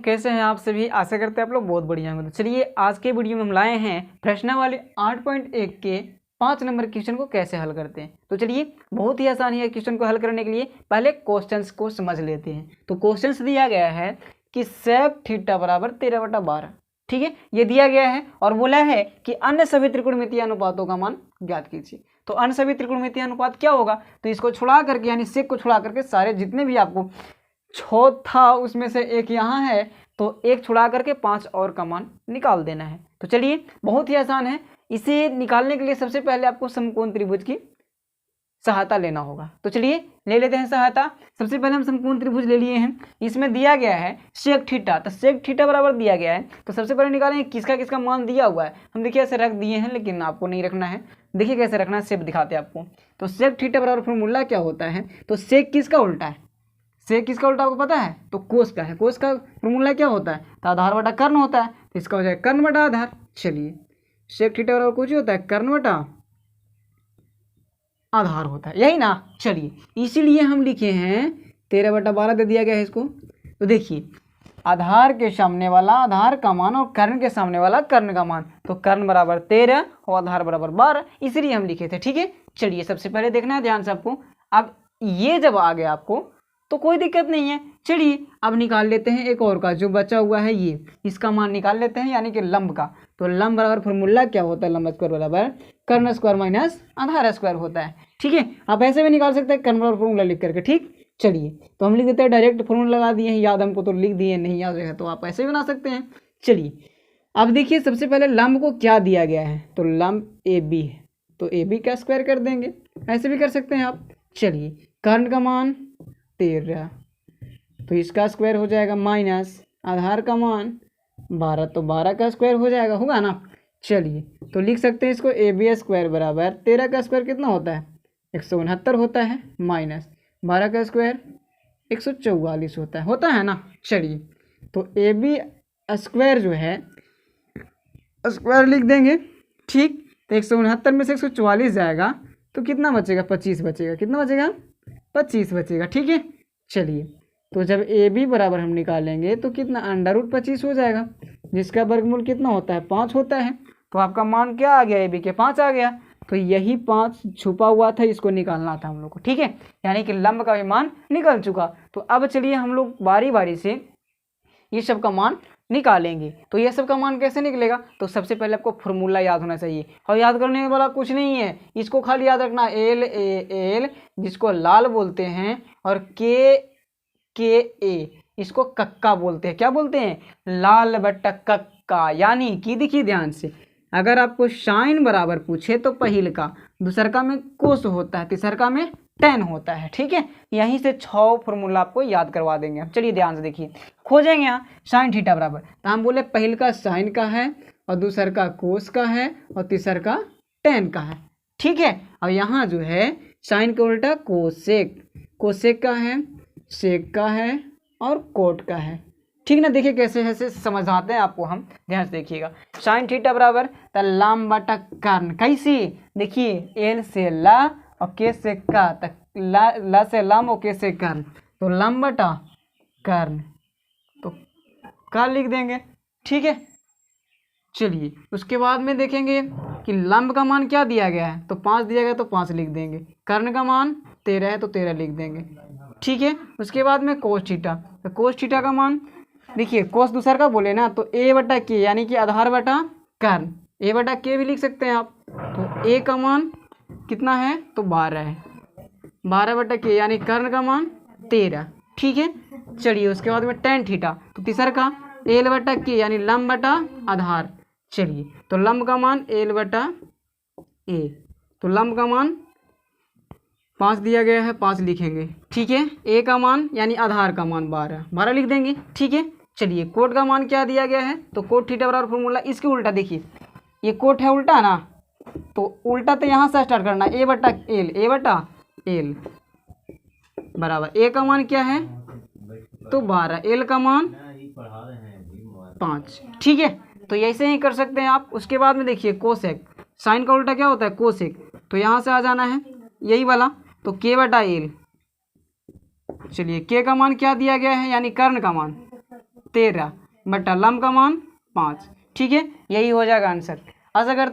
कैसे हैं आप सभी। आशा करते हैं आप लोग बहुत बढ़िया होंगे। तो चलिए आज के वीडियो में हम लाए हैं प्रश्नावली 8.1 के 5 नंबर क्वेश्चन को कैसे हल करते हैं। तो चलिए बहुत ही आसान है क्वेश्चन को हल करने के लिए। पहले क्वेश्चंस को समझ लेते हैं। तो क्वेश्चंस दिया गया है कि सेक थीटा बराबर 13/12, ठीक है, ये दिया गया है और बोला है कि अन्य सभी त्रिकोणमितीय अनुपातों का मान ज्ञात कीजिए। तो अन्य सभी त्रिकोणमितीय अनुपात क्या होगा, तो इसको छुड़ा करके यानी सेक को छुड़ा करके सारे जितने भी आपको चौथा उसमें से एक यहाँ है तो एक छुड़ा करके 5 और का मान निकाल देना है। तो चलिए बहुत ही आसान है। इसे निकालने के लिए सबसे पहले आपको समकोण त्रिभुज की सहायता लेना होगा। तो चलिए ले लेते हैं सहायता। सबसे पहले हम समकोण त्रिभुज ले लिए हैं। इसमें दिया गया है सेक थीटा, तो सेक थीटा बराबर दिया गया है। तो सबसे पहले निकालेंगे किसका किसका मान दिया हुआ है। हम देखिए ऐसे रख दिए हैं लेकिन आपको नहीं रखना है। देखिए कैसे रखना है, सेक दिखाते हैं आपको। तो सेक थीटा बराबर फॉर्मूला क्या होता है, तो सेक किसका उल्टा है, सेक किसका उल्टा आपको पता है, तो कोस का है। कोस का फॉर्मूला क्या होता है, तो आधार बटा कर्ण होता है। तो इसका हो जाएगा कर्ण बटा आधार। चलिए सेक थीटा बराबर कुछ होता है कर्ण बटा आधार होता है, यही ना। चलिए इसीलिए हम लिखे हैं 13/12 दे दिया गया है इसको। तो देखिए आधार के सामने वाला आधार का मान और कर्ण के सामने वाला कर्ण का मान, तो कर्ण बराबर 13 और आधार बराबर 12, इसीलिए हम लिखे थे। ठीक है, चलिए सबसे पहले देखना है ध्यान से आपको। अब ये जब आ गया आपको तो कोई दिक्कत नहीं है। चलिए अब निकाल लेते हैं एक और का, जो बचा हुआ है ये, इसका मान निकाल लेते हैं यानी कि लंब का। तो लंब बराबर फॉर्मूला क्या होता है, लंब स्क्वायर बराबर कर्ण स्क्वायर माइनस आधार स्क्वायर होता है। ठीक है, आप ऐसे भी निकाल सकते हैं कर्ण बराबर फॉर्मूला लिख करके। ठीक, चलिए तो हम लिख देते हैं, डायरेक्ट फॉर्मूला लगा दिए हैं, याद हमको तो लिख दिए, नहीं याद रहेगा तो आप ऐसे भी बना सकते हैं। चलिए अब देखिए सबसे पहले लंब को क्या दिया गया है, तो लंब ए बी है, तो ए बी का स्क्वायर कर देंगे, ऐसे भी कर सकते हैं आप। चलिए कर्ण का मान 13, तो इसका स्क्वायर हो जाएगा माइनस आधार का मान 12, तो 12 का स्क्वायर हो जाएगा, होगा ना। चलिए तो लिख सकते हैं इसको ए बी स्क्वायर बराबर 13 का स्क्वायर कितना होता है, 169 होता है, माइनस 12 का स्क्वायर 144 होता है ना। चलिए तो ए बी स्क्वायर जो है स्क्वायर लिख देंगे। ठीक, तो 169 में से 144 जाएगा तो कितना बचेगा, 25 बचेगा। कितना बचेगा, 25 बचेगा। ठीक है, चलिए तो जब ए बी बराबर हम निकालेंगे तो कितना √25 हो जाएगा, जिसका वर्गमूल कितना होता है, 5 होता है। तो आपका मान क्या आ गया, ए बी के 5 आ गया। तो यही 5 छुपा हुआ था, इसको निकालना था हम लोग को। ठीक है, यानी कि लंब का भी मान निकल चुका। तो अब चलिए हम लोग बारी बारी से ये सब का मान निकालेंगे। तो ये सब का मान कैसे निकलेगा, तो सबसे पहले आपको फॉर्मूला याद होना चाहिए, और याद करने वाला कुछ नहीं है, इसको खाली याद रखना, एल ए एल जिसको लाल बोलते हैं, और के ए इसको कक्का बोलते हैं। क्या बोलते हैं, लाल बट्टा कक्का। यानी कि देखिए ध्यान से, अगर आपको साइन बराबर पूछे तो पहिल का, दूसर का में कोस होता है, तीसर का में टेन होता है। ठीक है, यहीं से 6 फॉर्मूला आपको याद करवा देंगे हम। चलिए ध्यान से देखिए, खोजेंगे यहाँ साइन थीटा बराबर, तो हम बोले पहिल का साइन का है और दूसर का कोस का है और तीसर का टेन का है। ठीक है, और यहाँ जो है साइन का उल्टा कोसेक, कोसेक का है, सेक का है और कोट का है। ठीक ना, देखिए कैसे ऐसे समझाते हैं आपको हम, ध्यान से देखिएगा। साइन थीटा बराबर लंब बटा कर्ण, कैसी, देखिए एल से ला और के से का, तक ला से लंब और के से कर्ण, तो लंब बटा कर्ण, तो का लिख देंगे। ठीक है, चलिए उसके बाद में देखेंगे कि लंब का मान क्या दिया गया है, तो 5 दिया गया तो 5 लिख देंगे। कर्ण का मान 13 है तो 13 लिख देंगे। ठीक है, उसके बाद में कोस थीटा, तो कोस थीटा का मान देखिए, कोस दूसर का बोले ना, तो ए बटा के यानी कि आधार बटा कर्ण, ए बटा के भी लिख सकते हैं आप। तो ए का मान कितना है, तो 12 है, 12 बटा के यानी कर्ण का मान 13। ठीक है, चलिए उसके बाद में टेन थीटा, तो तीसर का एल बटा के यानी लंब बटा आधार। चलिए तो लंब का मान एल बटा ए, तो लंब का मान 5 दिया गया है, 5 लिखेंगे। ठीक है, ए का मान यानी आधार का मान 12 लिख देंगे। ठीक है, चलिए कोट का मान क्या दिया गया है, तो कोट थीटा बराबर फॉर्मूला इसके उल्टा, देखिए ये कोट है उल्टा ना, तो उल्टा तो यहाँ से स्टार्ट करना, ए बटा एल, ए बटा एल बराबर ए का मान क्या है, तो 12, एल का मान 5। ठीक है, तो ऐसे ही कर सकते हैं आप। उसके बाद में देखिए कोसेक, साइन का उल्टा क्या होता है, कोसेक, तो यहाँ से आ जाना है यही वाला, तो के बटा एल। चलिए के का मान क्या दिया गया है, यानी कर्ण का मान, 13 बटा लम का मान 5। ठीक है, यही हो जाएगा आंसर। आशा करते